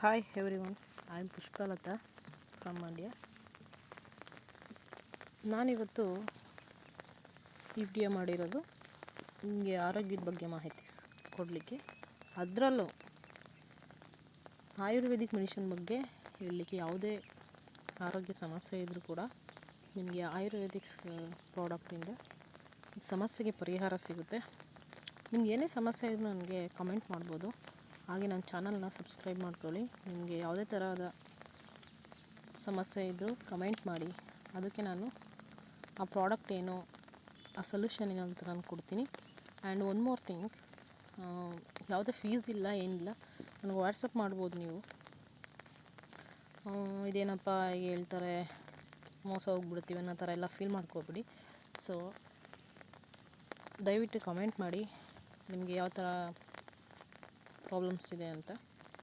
Hi everyone, I am Pushpalata from Mandya. ನಾನಿವತ್ತು ಈ video ಮಾಡಿರೋದು ನಿಮಗೆ ಆರೋಗ್ಯದ ಬಗ್ಗೆ ಮಾಹಿತಿ ಕೊಡಲಿಕ್ಕೆ, ಅದರಲ್ಲೂ ಆಯುರ್ವೇದಿಕ್ ಮೆಡಿಸಿನ್ ಬಗ್ಗೆ ಹೇಳಲಿಕ್ಕೆ. ಯಾವುದೇ ಆರೋಗ್ಯ ಸಮಸ್ಯೆ ಇದ್ದರೂ ಕೂಡ ನಿಮಗೆ ಆಯುರ್ವೇದಿಕ್ ಪ್ರಾಡಕ್ಟಿಂದ ಸಮಸ್ಯೆಗೆ ಪರಿಹಾರ ಸಿಗುತ್ತೆ. ನಿಮ್ಗೆ ಏನೇ ಸಮಸ್ಯೆ ಇದ್ರೂ ನನಗೆ ಕಮೆಂಟ್ ಮಾಡ್ಬೋದು. ಹಾಗೆ ನನ್ನ ಚಾನಲ್ನ ಸಬ್ಸ್ಕ್ರೈಬ್ ಮಾಡ್ಕೊಳ್ಳಿ. ನಿಮಗೆ ಯಾವುದೇ ಥರದ ಸಮಸ್ಯೆ ಇದ್ದರೂ ಕಮೆಂಟ್ ಮಾಡಿ, ಅದಕ್ಕೆ ನಾನು ಆ ಪ್ರಾಡಕ್ಟ್ ಏನೋ ಆ ಸೊಲ್ಯೂಷನ್ ಏನೋ ಅಂತ ನಾನು ಕೊಡ್ತೀನಿ. ಆ್ಯಂಡ್ ಒನ್ ಮೋರ್ ಥಿಂಗ್, ಯಾವುದೇ ಫೀಸ್ ಇಲ್ಲ, ಏನಿಲ್ಲ, ನನಗೆ ವಾಟ್ಸಪ್ ಮಾಡ್ಬೋದು ನೀವು. ಇದೇನಪ್ಪ ಈಗ ಹೇಳ್ತಾರೆ ಮೋಸ ಹೋಗ್ಬಿಡ್ತೀವಿ ಅನ್ನೋ ಥರ ಎಲ್ಲ ಫೀಲ್ ಮಾಡ್ಕೋಬಿಡಿ. ಸೊ ದಯವಿಟ್ಟು ಕಮೆಂಟ್ ಮಾಡಿ ನಿಮಗೆ ಯಾವ ಥರ ಪ್ರಾಬ್ಲಮ್ಸ್ ಇದೆ ಅಂತ.